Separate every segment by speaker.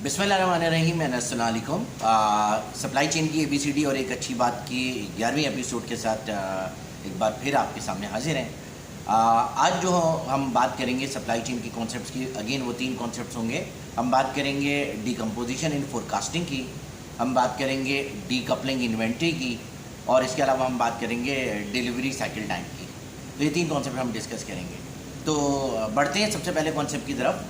Speaker 1: بسم اللہ الرحمن الرحیم، السلام علیکم۔ سپلائی چین کی ABCD اور ایک اچھی بات کی 11ویں ایپیسوڈ کے ساتھ ایک بار پھر آپ کے سامنے حاضر ہیں۔ آج جو ہم بات کریں گے سپلائی چین کی کانسیپٹس کی، اگین وہ 3 کانسیپٹس ہوں گے۔ ہم بات کریں گے ڈیکمپوزیشن ان فورکاسٹنگ کی، ہم بات کریں گے ڈی کپلنگ انوینٹری کی، اور اس کے علاوہ ہم بات کریں گے ڈیلیوری سائیکل ٹائم کی۔ تو یہ 3 کانسیپٹ ہم ڈسکس کریں گے۔ تو بڑھتے ہیں سب سے پہلے کانسیپٹ کی طرف۔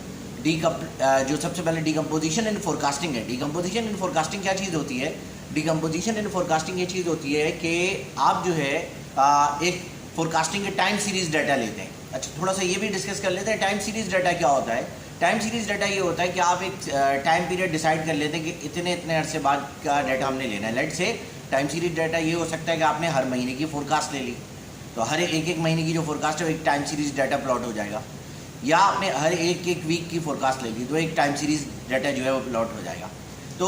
Speaker 1: جو سب سے پہلے ڈیکمپوزیشن ان فورکاسٹنگ ہے۔ ڈیکمپوزیشن ان فورکاسٹنگ کیا چیز ہوتی ہے؟ ڈیکمپوزیشن ان فورکاسٹنگ یہ چیز ہوتی ہے کہ آپ جو ہے ایک فورکاسٹنگ کے ٹائم سیریز ڈیٹا لیتے ہیں۔ اچھا، تھوڑا سا یہ بھی ڈسکس کر لیتے ہیں ٹائم سیریز ڈیٹا کیا ہوتا ہے۔ ٹائم سیریز ڈیٹا یہ ہوتا ہے کہ آپ ایک ٹائم پیریڈ ڈیسائیڈ کر لیتے ہیں کہ اتنے عرصے بعد کا ڈیٹا ہم نے لینا ہے۔ لیٹ سے ٹائم سیریز ڈیٹا یہ ہو سکتا ہے کہ آپ نے ہر مہینے کی فورکاسٹ لے لی، تو ہر ایک مہینے کی جو فورکاسٹ ہے وہ ایک ٹائم سیریز ڈیٹا پلاٹ ہو جائے گا، یا آپ نے ہر ایک ویک کی فورکاسٹ لے لی تو ایک ٹائم سیریز ڈیٹا جو ہے وہ پلاٹ ہو جائے گا۔ تو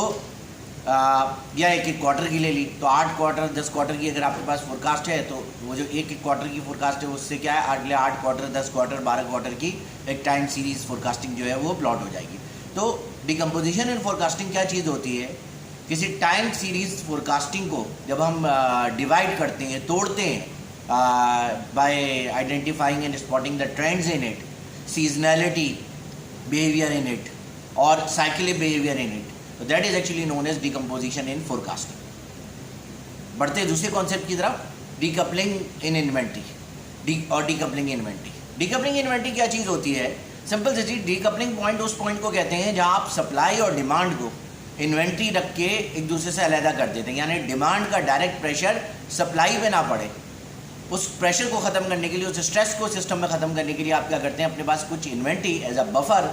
Speaker 1: یا ایک کوارٹر کی لے لی تو 8 کوارٹر 10 کوارٹر کی اگر آپ کے پاس فورکاسٹ ہے تو وہ جو ایک کوارٹر کی فورکاسٹ ہے اس سے کیا ہے اگلے 8 کوارٹر 10 کوارٹر 12 کوارٹر کی ایک ٹائم سیریز فورکاسٹنگ جو ہے وہ پلاٹ ہو جائے گی۔ تو ڈیکمپوزیشن ان فورکاسٹنگ کیا چیز ہوتی ہے؟ کسی ٹائم سیریز فورکاسٹنگ کو جب ہم ڈیوائڈ کرتے ہیں، توڑتے ہیں by identifying and spotting the trends in it, seasonality behavior in it or cyclic behavior in it, so that is actually known as decomposition in forecasting۔ بڑھتے دوسرے کانسیپٹ کی طرف، ڈیکپلنگ ان انوینٹری اور ڈیکپلنگ انوینٹری۔ ڈیکپلنگ انوینٹری کیا چیز ہوتی ہے؟ سمپل سی چیز، ڈیکپلنگ پوائنٹ اس پوائنٹ کو کہتے ہیں جہاں آپ سپلائی اور ڈیمانڈ کو انوینٹری رکھ کے ایک دوسرے سے علیحدہ کر دیتے ہیں، یعنی ڈیمانڈ کا ڈائریکٹ پریشر سپلائی پہ نہ پڑے۔ اس پریشر کو ختم کرنے کے لیے، اس اسٹریس کو سسٹم میں ختم کرنے کے لیے آپ کیا کرتے ہیں، اپنے پاس کچھ انوینٹری ایز اے بفر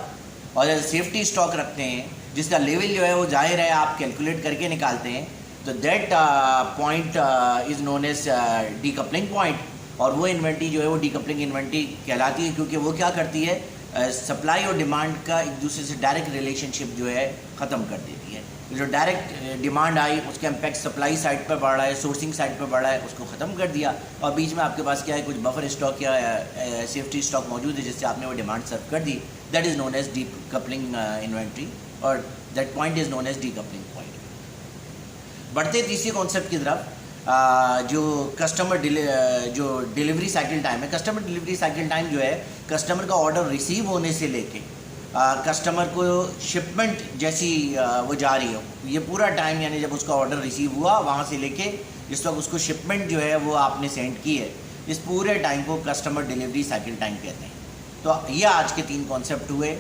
Speaker 1: اور ایز اے سیفٹی اسٹاک رکھتے ہیں، جس کا لیول جو ہے وہ ظاہر ہے آپ کیلکولیٹ کر کے نکالتے ہیں۔ تو that point is known as D coupling point, اور وہ انوینٹری جو ہے وہ ڈی کپلنگ انوینٹری کہلاتی ہے، کیونکہ وہ کیا کرتی ہے، سپلائی اور ڈیمانڈ کا ایک دوسرے سے ڈائریکٹ ریلیشن شپ جو ہے ختم کر دیتی ہے۔ جو ڈائریکٹ ڈیمانڈ آئی اس کا امپیکٹ سپلائی سائڈ پہ بڑھ رہا ہے، سورسنگ سائڈ پہ بڑھ رہا ہے، اس کو ختم کر دیا، اور بیچ میں آپ کے پاس کیا ہے، کچھ بفر اسٹاک یا سیفٹی اسٹاک موجود ہے جس سے آپ نے وہ ڈیمانڈ سرو کر دی۔ That is known as D coupling inventory, اور that point is known as D coupling point. بڑھتے تیسرے کانسیپٹ کی طرف، جو کسٹمر جو ڈیلیوری سائیکل ٹائم ہے۔ کسٹمر ڈیلیوری سائیکل ٹائم جو ہے کسٹمر کا آرڈر ریسیو ہونے سے لے کے کسٹمر کو شپمنٹ جیسی وہ جا رہی ہو، یہ پورا ٹائم، یعنی جب اس کا آرڈر ریسیو ہوا وہاں سے لے کے جس وقت اس کو شپمنٹ جو ہے وہ آپ نے سینڈ کی ہے، اس پورے ٹائم کو کسٹمر ڈیلیوری سائیکل ٹائم کہتے ہیں۔ تو یہ آج کے 3 کانسیپٹ ہوئے۔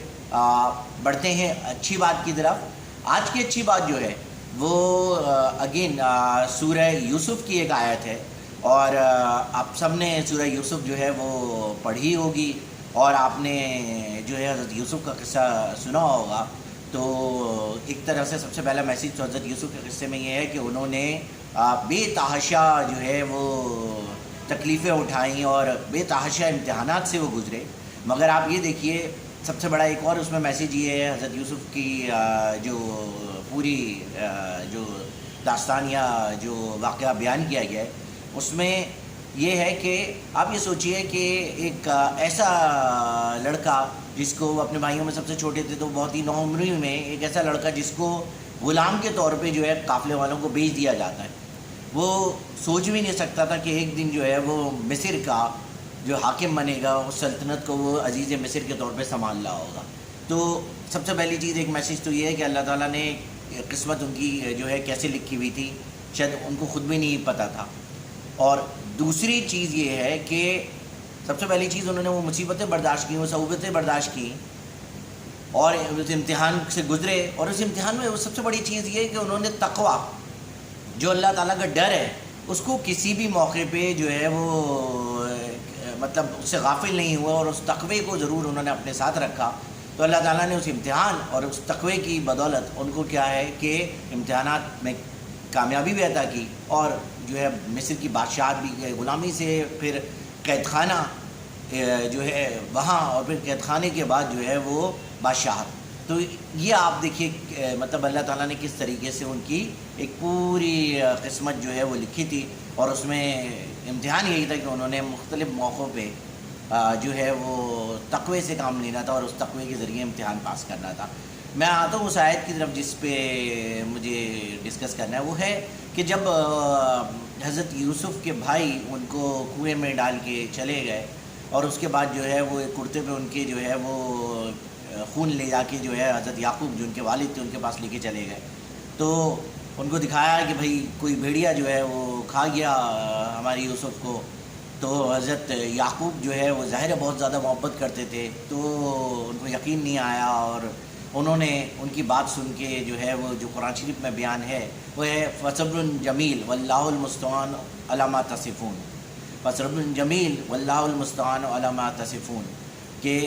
Speaker 1: بڑھتے ہیں اچھی بات کی طرف۔ آج کی اچھی بات جو ہے وہ اگین سورہ یوسف کی ایک آیت ہے، اور آپ سب نے سورہ یوسف جو ہے وہ پڑھی ہوگی، اور آپ نے جو ہے حضرت یوسف کا قصہ سنا ہوگا۔ تو ایک طرح سے سب سے پہلا میسیج تو حضرت یوسف کے قصے میں یہ ہے کہ انہوں نے بے تحاشا جو ہے وہ تکلیفیں اٹھائیں اور بے تحاشا امتحانات سے وہ گزرے، مگر آپ یہ دیکھیے سب سے بڑا ایک اور اس میں میسیج یہ ہے، حضرت یوسف کی جو پوری جو داستان یا جو واقعہ بیان کیا گیا ہے اس میں یہ ہے کہ آپ یہ سوچئے کہ ایک ایسا لڑکا جس کو وہ اپنے بھائیوں میں سب سے چھوٹے تھے، تو بہت ہی نوعمری میں ایک ایسا لڑکا جس کو غلام کے طور پہ جو ہے قافلے والوں کو بیچ دیا جاتا ہے، وہ سوچ بھی نہیں سکتا تھا کہ ایک دن جو ہے وہ مصر کا جو حاکم بنے گا، اس سلطنت کو وہ عزیز مصر کے طور پہ سنبھال رہا ہوگا۔ تو سب سے پہلی چیز ایک میسیج تو یہ ہے کہ اللہ تعالیٰ نے قسمت ان کی جو ہے کیسے لکھی ہوئی تھی شاید ان کو خود بھی نہیں پتہ تھا۔ اور دوسری چیز یہ ہے کہ سب سے پہلی چیز انہوں نے وہ مصیبتیں برداشت کی، وہ صعوبتیں برداشت کی، اور اس امتحان سے گزرے، اور اس امتحان میں سب سے بڑی چیز یہ ہے کہ انہوں نے تقویٰ، جو اللہ تعالیٰ کا ڈر ہے، اس کو کسی بھی موقع پہ جو ہے وہ مطلب اس سے غافل نہیں ہوا، اور اس تقوی کو ضرور انہوں نے اپنے ساتھ رکھا۔ تو اللہ تعالیٰ نے اس امتحان اور اس تقوی کی بدولت ان کو کیا ہے کہ امتحانات میں کامیابی بھی عطا کی، اور جو ہے مصر کی بادشاہت بھی، غلامی سے پھر قید خانہ جو ہے وہاں، اور پھر قید خانے کے بعد جو ہے وہ بادشاہت۔ تو یہ آپ دیکھیے مطلب اللہ تعالیٰ نے کس طریقے سے ان کی ایک پوری قسمت جو ہے وہ لکھی تھی، اور اس میں امتحان یہی تھا کہ انہوں نے مختلف موقعوں پہ جو ہے وہ تقوی سے کام لینا تھا، اور اس تقوی کے ذریعے امتحان پاس کرنا تھا۔ میں آتا ہوں اس آیت کی طرف جس پہ مجھے ڈسکس کرنا ہے. وہ ہے کہ جب حضرت یوسف کے بھائی ان کو کنویں میں ڈال کے چلے گئے اور اس کے بعد جو ہے وہ ایک کرتے پہ ان کے جو ہے وہ خون لے جا کے جو ہے حضرت یعقوب جو ان کے والد تھے ان کے پاس لے کے چلے گئے, تو ان کو دکھایا کہ بھائی کوئی بھیڑیا جو ہے وہ کھا گیا ہمارے یوسف کو. تو حضرت یعقوب جو ہے وہ ظاہر ہے بہت زیادہ محبت کرتے تھے, تو ان کو یقین نہیں آیا اور انہوں نے ان کی بات سن کے جو ہے وہ جو قرآن شریف میں بیان ہے وہ ہے فصبر جمیل واللہ المستعان علی ما تصفون. فصبر جمیل واللہ المستعان علی ما تصفون کہ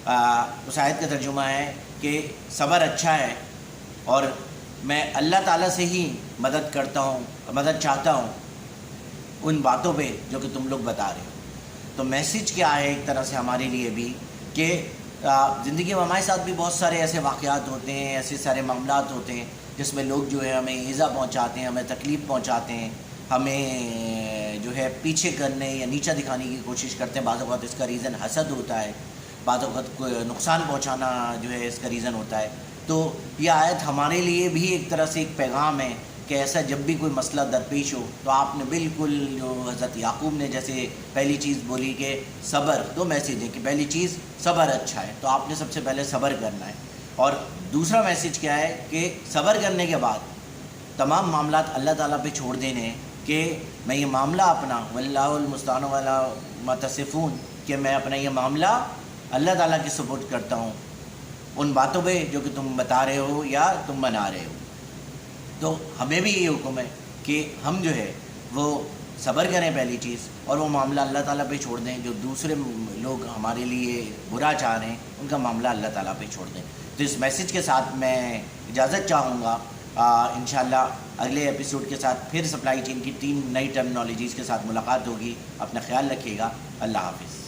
Speaker 1: اس آیت کا ترجمہ ہے کہ صبر اچھا ہے اور میں اللہ تعالیٰ سے ہی مدد کرتا ہوں, مدد چاہتا ہوں ان باتوں پہ جو کہ تم لوگ بتا رہے ہو. تو میسج کیا ہے ایک طرح سے ہمارے لیے بھی کہ زندگی میں ہمارے ساتھ بھی بہت سارے ایسے واقعات ہوتے ہیں, ایسے سارے معاملات ہوتے ہیں جس میں لوگ جو ہے ہمیں ایذا پہنچاتے ہیں, ہمیں تکلیف پہنچاتے ہیں, ہمیں جو ہے پیچھے کرنے یا نیچا دکھانے کی کوشش کرتے ہیں. بعض اوقات اس کا ریزن حسد ہوتا ہے, بعض اوقات نقصان پہنچانا جو ہے اس کا ریزن ہوتا ہے. تو یہ آیت ہمارے لیے بھی ایک طرح سے ایک پیغام ہے کہ ایسا جب بھی کوئی مسئلہ درپیش ہو تو آپ نے بالکل جو حضرت یعقوب نے جیسے پہلی چیز بولی کہ صبر, دو میسیج ہے کہ پہلی چیز صبر اچھا ہے, تو آپ نے سب سے پہلے صبر کرنا ہے. اور دوسرا میسیج کیا ہے کہ صبر کرنے کے بعد تمام معاملات اللہ تعالیٰ پہ چھوڑ دینے ہیں کہ میں یہ معاملہ اپنا واللہ المستعان علی ما تصفون کہ میں اپنا یہ معاملہ اللہ تعالیٰ کی سپورٹ کرتا ہوں ان باتوں پہ جو کہ تم بتا رہے ہو یا تم بنا رہے ہو. تو ہمیں بھی یہ حکم ہے کہ ہم جو ہے وہ صبر کریں پہلی چیز, اور وہ معاملہ اللہ تعالیٰ پہ چھوڑ دیں. جو دوسرے لوگ ہمارے لیے برا چاہ رہے ہیں ان کا معاملہ اللہ تعالیٰ پہ چھوڑ دیں. تو اس میسیج کے ساتھ میں اجازت چاہوں گا. انشاءاللہ اگلے ایپیسوڈ کے ساتھ پھر سپلائی چین کی 3 نئی ٹرمنالوجیز کے ساتھ ملاقات ہوگی. اپنا خیال رکھیے گا. اللہ حافظ.